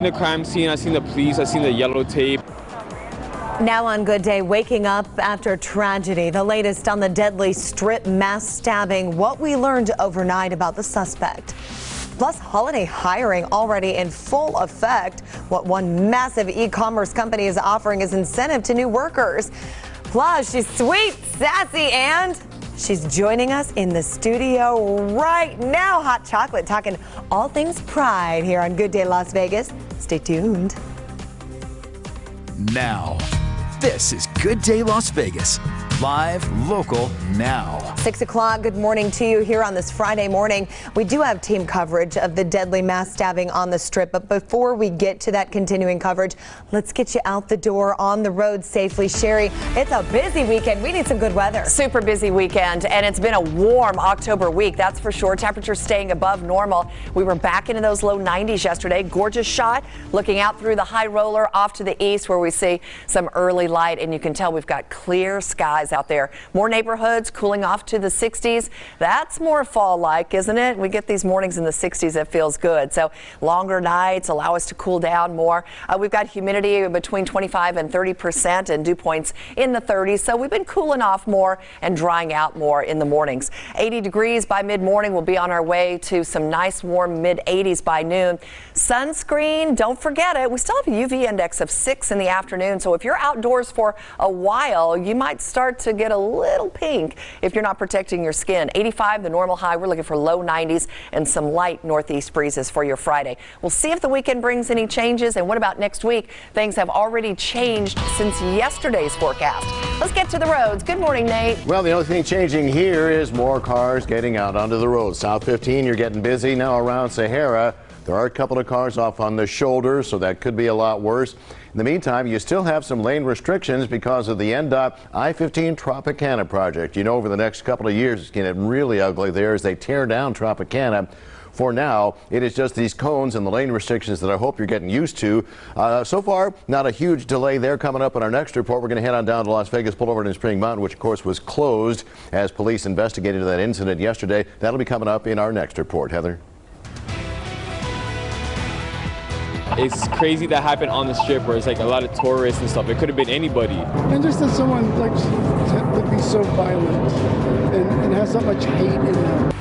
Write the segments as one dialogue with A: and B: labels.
A: The crime scene, I've seen the police, I've seen the yellow tape.
B: Now on Good Day, waking up after tragedy. The latest on the deadly strip mass stabbing, what we learned overnight about the suspect. Plus, holiday hiring already in full effect. What one massive e-commerce company is offering as incentive to new workers. Plus, she's sweet, sassy, and she's joining us in the studio right now. Hot Chocolate talking all things Pride here on Good Day Las Vegas. Stay tuned.
C: Now, this is Good Day Las Vegas. Live, local, now.
B: 6 o'clock, good morning to you here on this Friday morning. We do have team coverage of the deadly mass stabbing on the Strip, but before we get to that continuing coverage, let's get you out the door on the road safely. Sherry, it's a busy weekend. We need some good weather.
D: Super busy weekend, and it's been a warm October week, that's for sure. Temperatures staying above normal. We were back into those low 90s yesterday. Gorgeous shot looking out through the high roller off to the east where we see some early light, and you can tell we've got clear skies out there. More neighborhoods cooling off to the 60s. That's more fall-like, isn't it? We get these mornings in the 60s. It feels good. So longer nights allow us to cool down more. We've got humidity between 25 and 30% and dew points in the 30s. So we've been cooling off more and drying out more in the mornings. 80 degrees by mid-morning. We'll be on our way to some nice warm mid-80s by noon. Sunscreen, don't forget it. We still have a UV index of 6 in the afternoon. So if you're outdoors for a while, you might start to get a little pink if you're not protecting your skin. 85, the normal high. We're looking for low 90s and some light northeast breezes for your Friday. We'll see if the weekend brings any changes. And what about next week? Things have already changed since yesterday's forecast. Let's get to the roads. Good morning, Nate.
E: Well, the only thing changing here is more cars getting out onto the road. South 15, you're getting busy now around Sahara. There are a couple of cars off on the shoulder, so that could be a lot worse. In the meantime, you still have some lane restrictions because of the NDOT I-15 Tropicana project. You know, over the next couple of years, it's going to get really ugly there as they tear down Tropicana. For now, it is just these cones and the lane restrictions that I hope you're getting used to. So far, not a huge delay there. Coming up in our next report, we're going to head on down to Las Vegas, pull over to Spring Mountain, which of course was closed as police investigated that incident yesterday. That'll be coming up in our next report. Heather.
A: It's crazy that happened on the Strip where it's like a lot of tourists and stuff. It could have been anybody.
F: And just that someone likes to be so violent and has so much hate in them.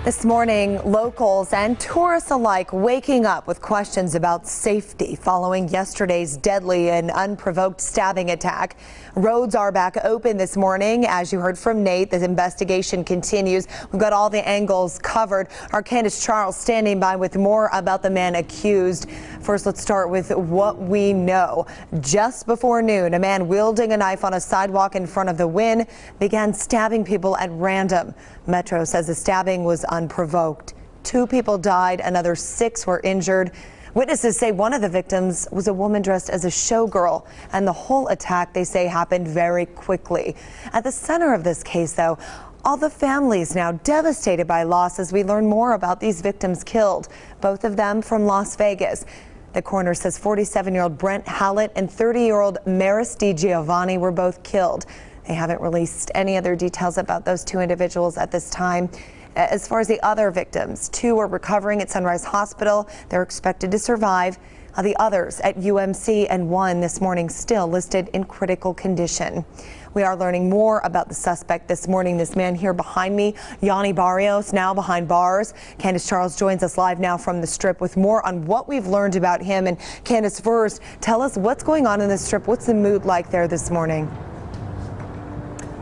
B: This morning, locals and tourists alike waking up with questions about safety following yesterday's deadly and unprovoked stabbing attack. Roads are back open this morning. As you heard from Nate, the investigation continues. We've got all the angles covered. Our Candace Charles standing by with more about the man accused. First, let's start with what we know. Just before noon, a man wielding a knife on a sidewalk in front of the Wynn began stabbing people at random. Metro says the stabbing was unprovoked. 2 people died, another 6 were injured. Witnesses say one of the victims was a woman dressed as a showgirl, and the whole attack, they say, happened very quickly. At the center of this case, though, all the families now devastated by loss as we learn more about these victims killed, both of them from Las Vegas. The coroner says 47-year-old Brent Hallett and 30-year-old Maris DiGiovanni were both killed. They haven't released any other details about those 2 individuals at this time. As far as the other victims, 2 are recovering at Sunrise Hospital. They're expected to survive. The others at UMC and 1 this morning still listed in critical condition. We are learning more about the suspect this morning. This man here behind me, Yanni Barrios, now behind bars. Candace Charles joins us live now from the Strip with more on what we've learned about him. And Candace, first, tell us what's going on in the Strip. What's the mood like there this morning?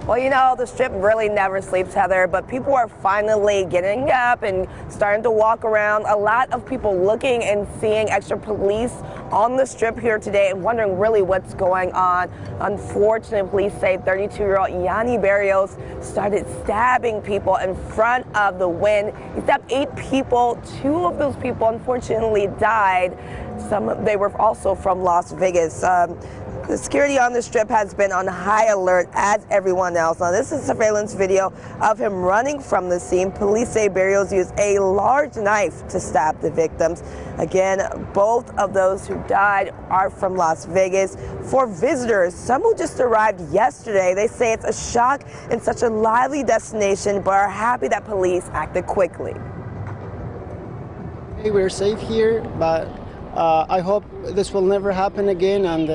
G: Well, you know, the Strip really never sleeps, Heather, but people are finally getting up and starting to walk around. A lot of people looking and seeing extra police on the Strip here today and wondering really what's going on. Unfortunately, police say 32-year-old Yanni Barrios started stabbing people in front of the Wynn. He stabbed 8 people. 2 of those people unfortunately died. They were also from Las Vegas. The security on the Strip has been on high alert as everyone else. Now, this is surveillance video of him running from the scene. Police say Barrios used a large knife to stab the victims. Again, both of those who died are from Las Vegas. For visitors, some who just arrived yesterday, they say it's a shock in such a lively destination, but are happy that police acted quickly.
F: Hey, we're safe here, but
H: I hope this will never happen again, and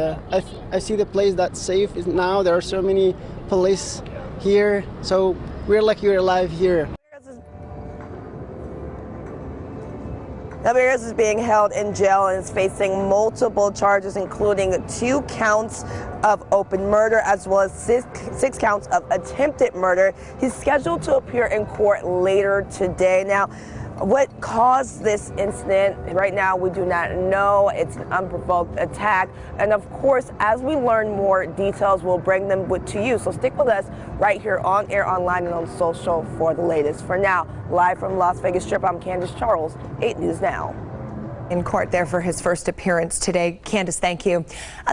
H: I see the place that's safe now. There are so many police here, so we're lucky we're alive here.
G: Ramirez is being held in jail and is facing multiple charges, including 2 counts of open murder as well as 6 counts of attempted murder. He's scheduled to appear in court later today. Now, what caused this incident right now, we do not know. It's an unprovoked attack. And of course, as we learn more details, we'll bring them to you. So stick with us right here on air, online, and on social for the latest. For now, live from Las Vegas Strip, I'm Candace Charles, 8 News Now.
B: In court there for his first appearance today. Candace, thank you.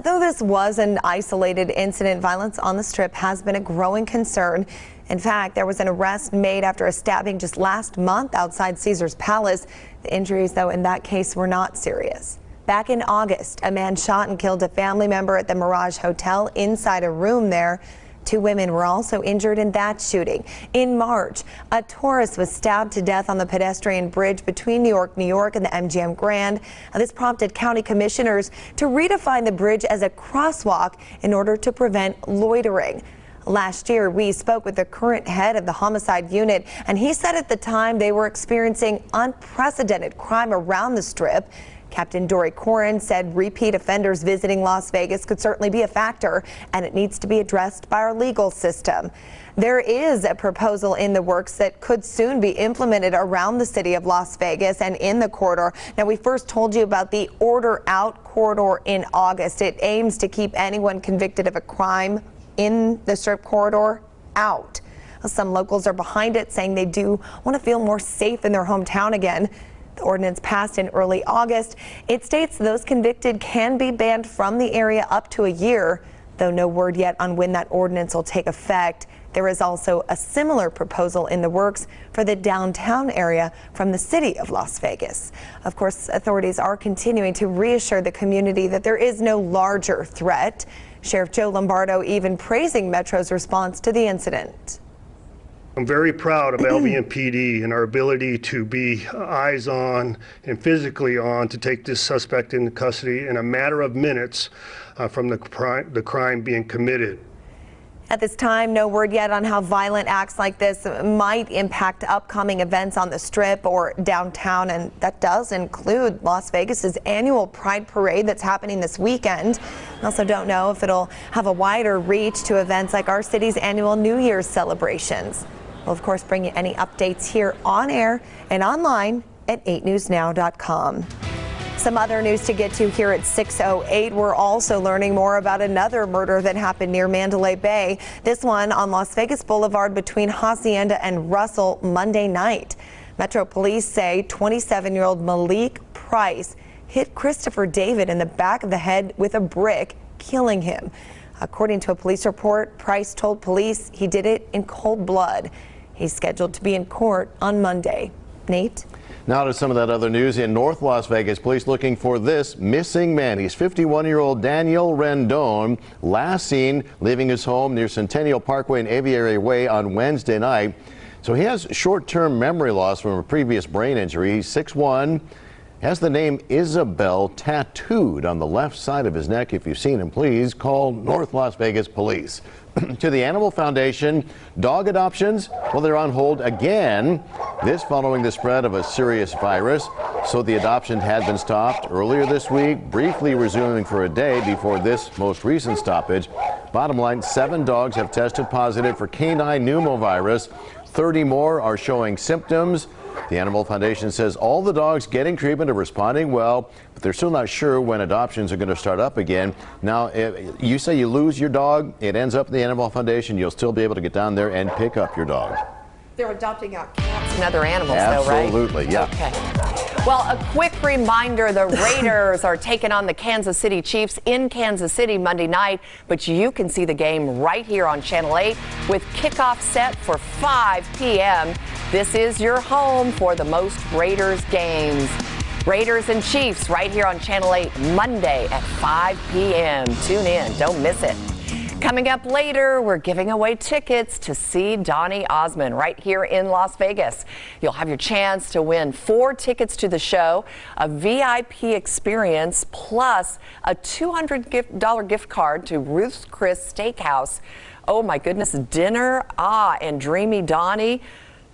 B: Though this was an isolated incident, violence on the Strip has been a growing concern. In fact, there was an arrest made after a stabbing just last month outside Caesars Palace. The injuries, though, in that case were not serious. Back in August, a man shot and killed a family member at the Mirage Hotel inside a room there. 2 women were also injured in that shooting. In March, a tourist was stabbed to death on the pedestrian bridge between New York and the MGM Grand. This prompted county commissioners to redefine the bridge as a crosswalk in order to prevent loitering. Last year, we spoke with the current head of the homicide unit, and he said at the time they were experiencing unprecedented crime around the Strip. Captain Dory Corin said repeat offenders visiting Las Vegas could certainly be a factor, and it needs to be addressed by our legal system. There is a proposal in the works that could soon be implemented around the city of Las Vegas and in the corridor. Now, we first told you about the Order Out corridor in August. It aims to keep anyone convicted of a crime in the Strip corridor out. Some locals are behind it, saying they do want to feel more safe in their hometown again. The ordinance passed in early August. It states those convicted can be banned from the area up to a year, though no word yet on when that ordinance will take effect. There is also a similar proposal in the works for the downtown area from the city of Las Vegas. Of course, authorities are continuing to reassure the community that there is no larger threat. Sheriff Joe Lombardo even praising Metro's response to the incident.
I: I'm very proud of LVMPD and our ability to be eyes on and physically on to take this suspect into custody in a matter of minutes from the crime being committed.
B: At this time, no word yet on how violent acts like this might impact upcoming events on the Strip or downtown, and that does include Las Vegas's annual Pride Parade that's happening this weekend. We also don't know if it'll have a wider reach to events like our city's annual New Year's celebrations. We'll, of course, bring you any updates here on air and online at 8newsnow.com. Some other news to get to here at 6:08. We're also learning more about another murder that happened near Mandalay Bay. This one on Las Vegas Boulevard between Hacienda and Russell Monday night. Metro police say 27-year-old Malik Price hit Christopher David in the back of the head with a brick, killing him. According to a police report, Price told police he did it in cold blood. He's scheduled to be in court on Monday. Nate?
E: Now to some of that other news in North Las Vegas. Police looking for this missing man. He's 51-year-old Daniel Rendon, last seen leaving his home near Centennial Parkway and Aviary Way on Wednesday night. So he has short-term memory loss from a previous brain injury. He's 6'1", has the name Isabel tattooed on the left side of his neck. If you've seen him, please call North Las Vegas Police. To the Animal Foundation, dog adoptions, well, they're on hold again. This following the spread of a serious virus. So the adoption had been stopped earlier this week, briefly resuming for a day before this most recent stoppage. Bottom line, 7 dogs have tested positive for canine pneumovirus. 30 more are showing symptoms. The Animal Foundation says all the dogs getting treatment are responding well, but they're still not sure when adoptions are going to start up again. Now, if you say you lose your dog, it ends up at the Animal Foundation, you'll still be able to get down there and pick up your dog.
D: They're adopting out cats and other animals, though, right?
E: Absolutely, yeah.
D: Okay. Well, a quick reminder, the Raiders are taking on the Kansas City Chiefs in Kansas City Monday night, but you can see the game right here on Channel 8 with kickoff set for 5 p.m. This is your home for the most Raiders games. Raiders and Chiefs right here on Channel 8 Monday at 5 p.m. Tune in, don't miss it. Coming up later, we're giving away tickets to see Donny Osmond right here in Las Vegas. You'll have your chance to win 4 tickets to the show, a VIP experience, plus a $200 gift card to Ruth's Chris Steakhouse. Oh my goodness, dinner, and Dreamy Donny.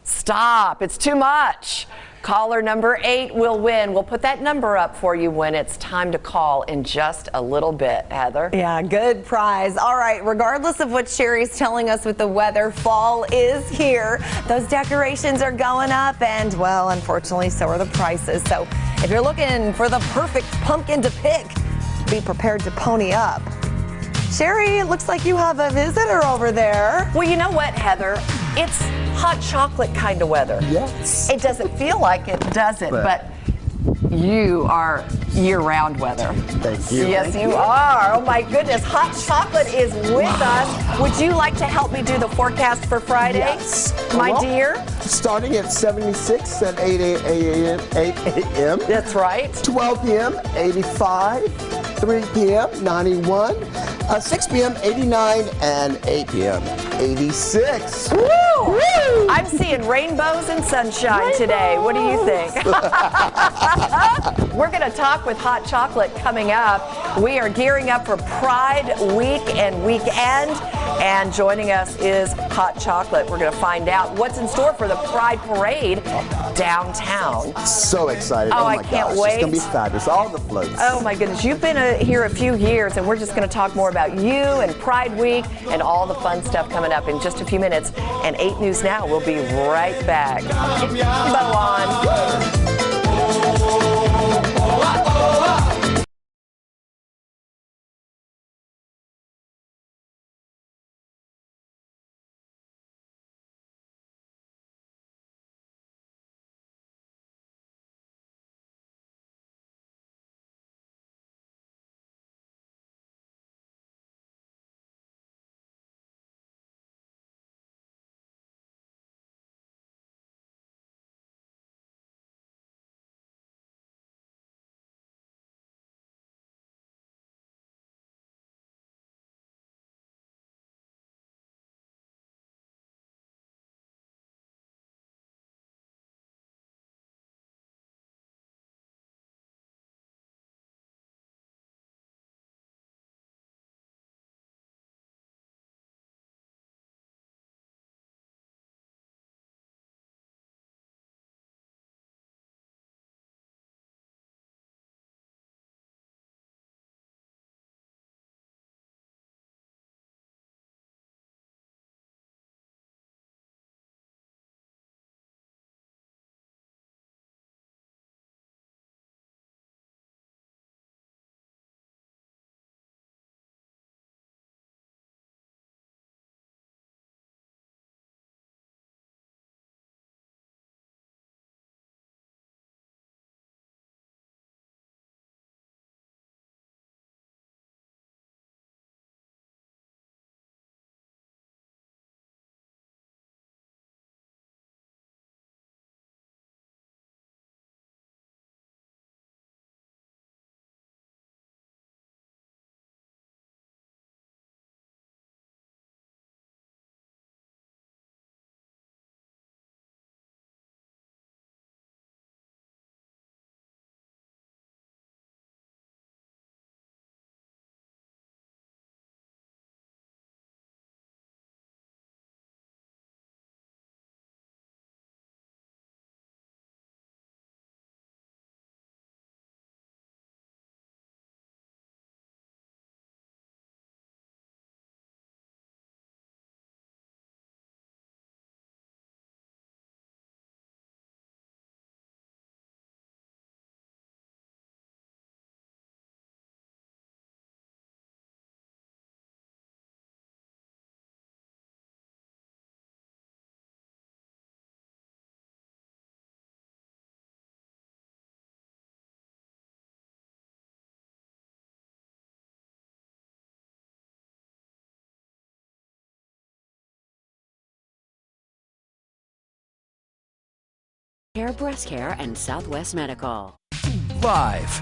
D: Stop, it's too much. Caller number 8 will win. We'll put that number up for you when it's time to call in just a little bit, Heather.
B: Yeah, good prize. All right, regardless of what Sherry's telling us with the weather, fall is here. Those decorations are going up and, well, unfortunately, so are the prices. So if you're looking for the perfect pumpkin to pick, be prepared to pony up. Sherry, it looks like you have a visitor over there.
D: Well, you know what, Heather? It's hot chocolate kind of weather.
J: Yes.
D: It doesn't feel like it, does it? But you are year-round weather.
J: Thank you.
D: Yes, you are. Oh my goodness, hot chocolate is with us. Would you like to help me do the forecast for Friday?
J: Yes.
D: My
J: Well,
D: dear?
J: Starting at 76 at 8 a.m.
D: That's right.
J: 12 p.m. 85. 3 p.m. 91. 6 p.m. 89. And 8 p.m. 86.
D: Woo! Woo! I'm seeing rainbows and sunshine today. What do you think? We're going to talk with Hot Chocolate coming up. We are gearing up for Pride Week and weekend. And joining us is Hot Chocolate. We're going to find out what's in store for the Pride Parade downtown.
J: So excited.
D: Oh,
J: my
D: I can't
J: gosh.
D: wait.
J: It's going to be fabulous. All the floats.
D: Oh my goodness, you've been here a few years and we're just going to talk more about you and Pride Week and all the fun stuff coming up in just a few minutes. And 8 News Now will be right back. Bo on.
K: Care Breast Care and Southwest Medical.
C: Live.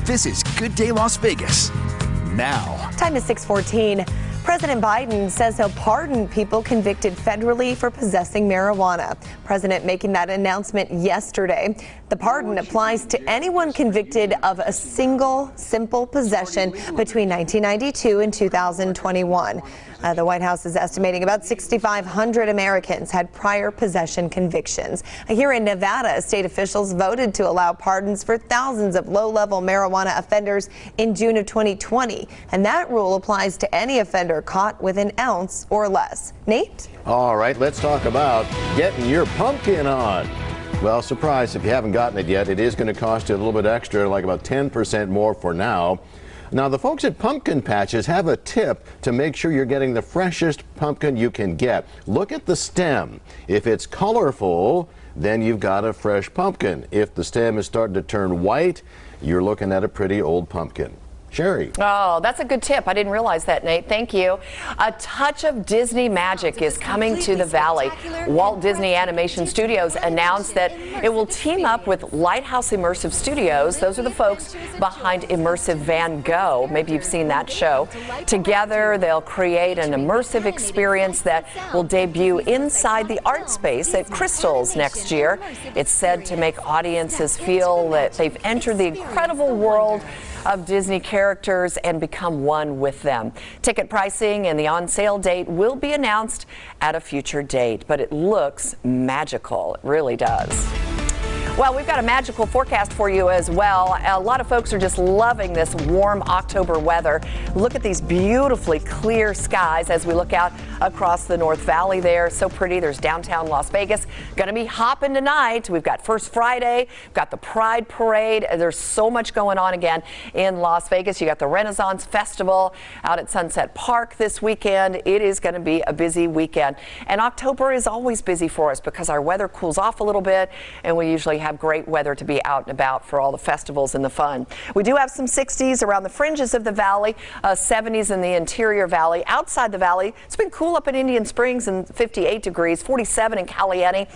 C: This is Good Day Las Vegas. Now.
B: Time is 6:14. President Biden says he'll pardon people convicted federally for possessing marijuana. President making that announcement yesterday. The pardon applies to anyone convicted of a single, simple possession between 1992 and 2021. The White House is estimating about 6,500 Americans had prior possession convictions. Here in Nevada, state officials voted to allow pardons for thousands of low-level marijuana offenders in June of 2020. And that rule applies to any offender caught with an ounce or less. Nate?
E: All right, let's talk about getting your pumpkin on. Well, surprise if you haven't gotten it yet. It is going to cost you a little bit extra, like about 10% more for now. Now, the folks at Pumpkin Patches have a tip to make sure you're getting the freshest pumpkin you can get. Look at the stem. If it's colorful, then you've got a fresh pumpkin. If the stem is starting to turn white, you're looking at a pretty old pumpkin. Sherry.
D: Oh, that's a good tip. I didn't realize that, Nate. Thank you. A touch of Disney magic is coming to the Valley. Walt Disney Animation Studios announced that it will team up with Lighthouse Immersive Studios. Those are the folks behind Immersive Van Gogh. Maybe you've seen that show. Together, they'll create an immersive experience that will debut inside the art space at Crystals next year. It's said to make audiences feel that they've entered the incredible world of Disney characters and become one with them. Ticket pricing and the on-sale date will be announced at a future date, but it looks magical. It really does. Well, we've got a magical forecast for you as well. A lot of folks are just loving this warm October weather. Look at these beautifully clear skies as we look out across the North Valley there. So pretty. There's downtown Las Vegas. Going to be hopping tonight. We've got First Friday. We've got the Pride Parade. There's so much going on again in Las Vegas. You got the Renaissance Festival out at Sunset Park this weekend. It is going to be a busy weekend. And October is always busy for us because our weather cools off a little bit and we usually have great weather to be out and about for all the festivals and the fun. We do have some 60s around the fringes of the valley, 70s in the interior valley. Outside the valley, it's been cool up in Indian Springs and 58 degrees, 47 in Caliente.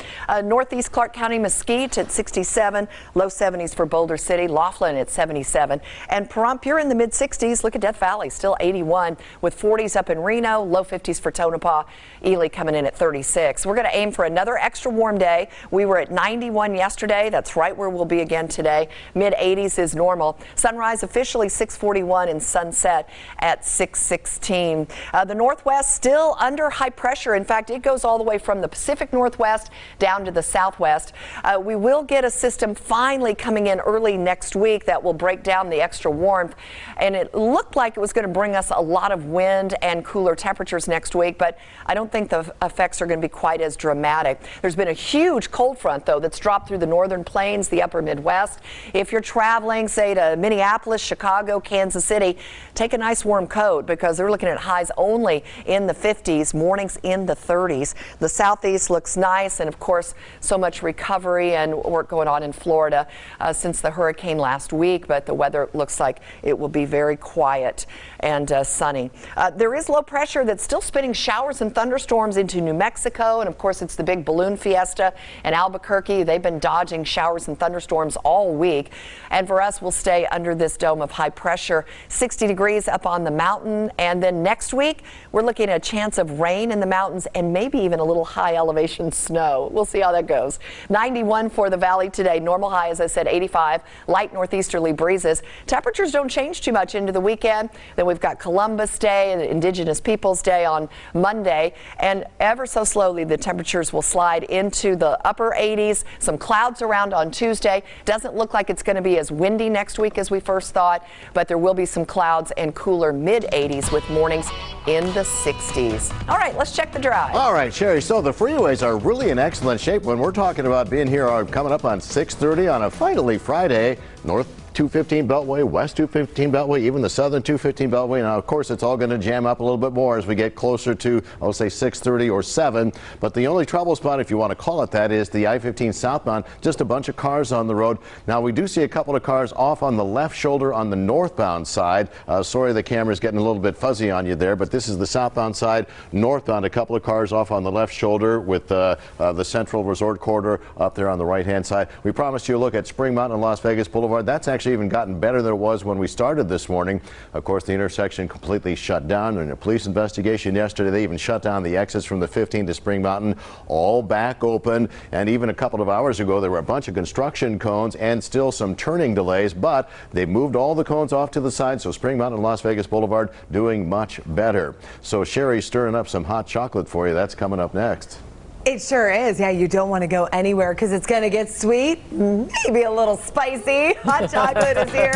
D: Northeast Clark County, Mesquite at 67, low 70s for Boulder City, Laughlin at 77, and Pahrump, you're in the mid 60s. Look at Death Valley, still 81 with 40s up in Reno, low 50s for Tonopah, Ely coming in at 36. We're going to aim for another extra warm day. We were at 91 yesterday. That's right where we'll be again today. Mid 80s is normal. Sunrise officially 6:41 and sunset at 6:16. The Northwest still under high pressure. In fact, it goes all the way from the Pacific Northwest down to the Southwest. We will get a system finally coming in early next week that will break down the extra warmth. And it looked like it was going to bring us a lot of wind and cooler temperatures next week, but I don't think the effects are going to be quite as dramatic. There's been a huge cold front, though, that's dropped through the northern plains, the upper Midwest. If you're traveling, say, to Minneapolis, Chicago, Kansas City, take a nice warm coat because they're looking at highs only in the 50s, mornings in the 30s. The Southeast looks nice, and of course, so much recovery and work going on in Florida since the hurricane last week, but the weather looks like it will be very quiet and sunny. There is low pressure that's still spinning showers and thunderstorms into New Mexico, and of course, it's the big balloon fiesta in Albuquerque. They've been dodging showers and thunderstorms all week, and for us, we'll stay under this dome of high pressure. 60 degrees up on the mountain, and then next week, we're looking at a chance of rain in the mountains and maybe even a little high elevation snow. We'll see how that goes. 91 for the valley today. Normal high, as I said, 85. Light northeasterly breezes. Temperatures don't change too much into the weekend. Then we've got Columbus Day and Indigenous Peoples Day on Monday, and ever so slowly the temperatures will slide into the upper 80s. Some clouds around on Tuesday. Doesn't look like it's going to be as windy next week as we first thought, but there will be some clouds and cooler mid 80s with mornings in the 60s. All right, let's check the drive.
E: All right, Sherry, so the freeways are really in excellent shape when we're talking about being here coming up on 6:30 on a finally Friday. North 215 Beltway, West 215 Beltway, even the Southern 215 Beltway. Now, of course, it's all going to jam up a little bit more as we get closer to, I'll say, 6:30 or 7. But the only trouble spot, if you want to call it that, is the I-15 southbound. Just a bunch of cars on the road. Now, we do see a couple of cars off on the left shoulder on the northbound side. Sorry, the camera's getting a little bit fuzzy on you there, but this is the southbound side. Northbound, a couple of cars off on the left shoulder with the Central Resort Corridor up there on the right-hand side. We promised you a look at Spring Mountain and Las Vegas Boulevard. That's actually actually even gotten better than it was when we started this morning. Of course, the intersection completely shut down. In a police investigation yesterday, they even shut down the exits from the 15 to Spring Mountain, all back open. And even a couple of hours ago, there were a bunch of construction cones and still some turning delays, but they moved all the cones off to the side, so Spring Mountain and Las Vegas Boulevard doing much better. So Sherry's stirring up some hot chocolate for you. That's coming up next.
B: It sure is. Yeah, you don't want to go anywhere because it's going to get sweet, maybe a little spicy. Hot chocolate is here.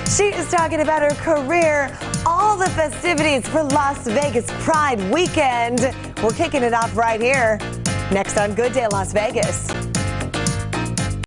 B: She is talking about her career, all the festivities for Las Vegas Pride Weekend. We're kicking it off right here. Next on Good Day Las Vegas.